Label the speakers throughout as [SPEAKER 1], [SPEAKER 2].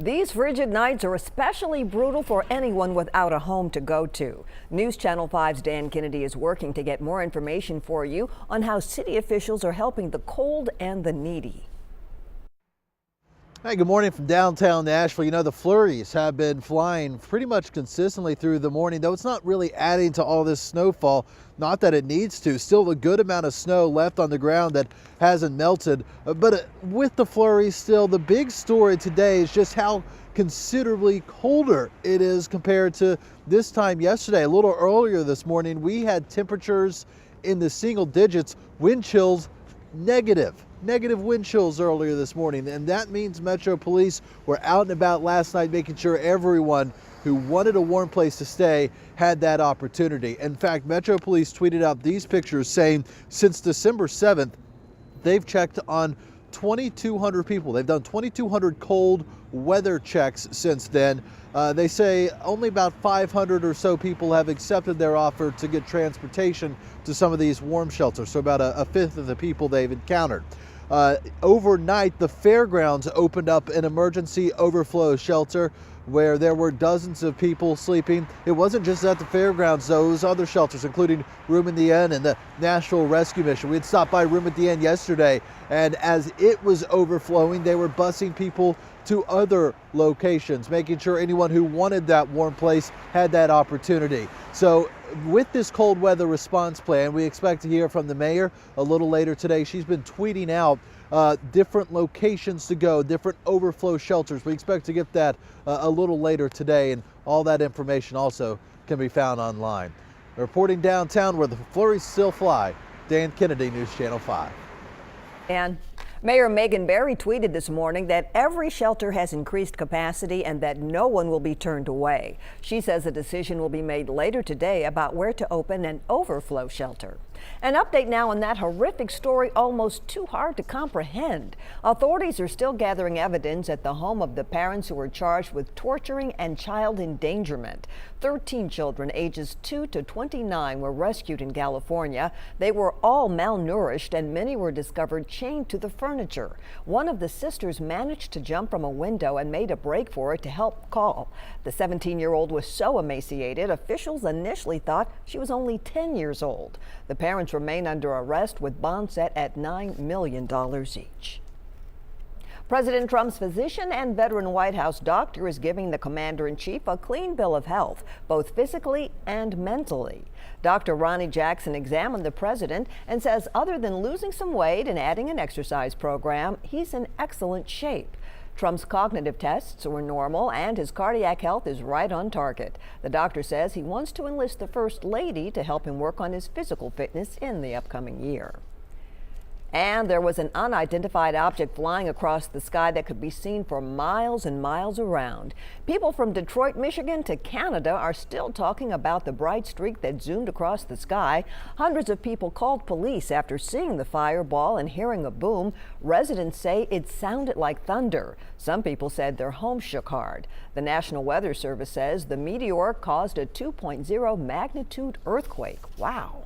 [SPEAKER 1] These frigid nights are especially brutal for anyone without a home to go to. News Channel 5's Dan Kennedy is working to get more information for you on how city officials are helping the cold and the needy.
[SPEAKER 2] Hey, good morning from downtown Nashville. You know, the flurries have been flying pretty much consistently through the morning, though it's not really adding to all this snowfall. Not that it needs to. Still a good amount of snow left on the ground that hasn't melted. But with the flurries still, the big story today is just how considerably colder it is compared to this time yesterday. A little earlier this morning, we had temperatures in the single digits, wind chills negative wind chills earlier this morning, and that means Metro Police were out and about last night making sure everyone who wanted a warm place to stay had that opportunity. In fact, Metro Police tweeted out these pictures saying since December 7th, they've checked on 2,200 people. They've done 2,200 cold weather checks since then. They say only about 500 or so people have accepted their offer to get transportation to some of these warm shelters, so about a fifth of the people they've encountered. Overnight, the fairgrounds opened up an emergency overflow shelter where there were dozens of people sleeping. It wasn't just at the fairgrounds, though. It was other shelters, including Room at the Inn and the National Rescue Mission. We had stopped by Room at the Inn yesterday, and as it was overflowing, they were busing people to other locations, making sure anyone who wanted that warm place had that opportunity. So with this cold weather response plan, we expect to hear from the mayor a little later today. She's been tweeting out different locations to go, different overflow shelters. We expect to get that a little later today, and all that information also can be found online. Reporting downtown where the flurries still fly, Dan Kennedy, News Channel 5.
[SPEAKER 1] And Mayor Megan Barry tweeted this morning that every shelter has increased capacity and that no one will be turned away. She says a decision will be made later today about where to open an overflow shelter. An update now on that horrific story, almost too hard to comprehend. Authorities are still gathering evidence at the home of the parents who were charged with torturing and child endangerment. 13 children ages 2 to 29 were rescued in California. They were all malnourished and many were discovered chained to the furniture. One of the sisters managed to jump from a window and made a break for it to help call. The 17-year-old was so emaciated, officials initially thought she was only 10 years old. The parents remain under arrest with bonds set at $9 million each. President Trump's physician and veteran White House doctor is giving the commander-in-chief a clean bill of health, both physically and mentally. Dr. Ronnie Jackson examined the president and says other than losing some weight and adding an exercise program, he's in excellent shape. Trump's cognitive tests were normal and his cardiac health is right on target. The doctor says he wants to enlist the First Lady to help him work on his physical fitness in the upcoming year. And there was an unidentified object flying across the sky that could be seen for miles and miles around. People from Detroit, Michigan to Canada are still talking about the bright streak that zoomed across the sky. Hundreds of people called police after seeing the fireball and hearing a boom. Residents say it sounded like thunder. Some people said their homes shook hard. The National Weather Service says the meteor caused a 2.0 magnitude earthquake. Wow.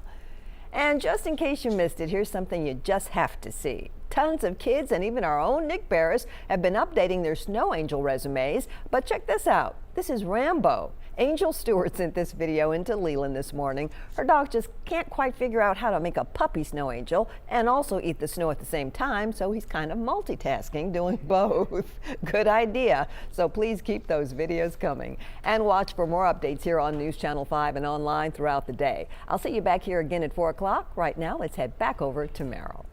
[SPEAKER 1] And just in case you missed it, here's something you just have to see. Tons of kids and even our own Nick Barris have been updating their snow angel resumes. But check this out. This is Rambo. Angel Stewart sent this video into Leland this morning. Her dog just can't quite figure out how to make a puppy snow angel and also eat the snow at the same time, so he's kind of multitasking, doing both. Good idea. So please keep those videos coming. And watch for more updates here on News Channel 5 and online throughout the day. I'll see you back here again at 4 o'clock. Right now, let's head back over to Merrill.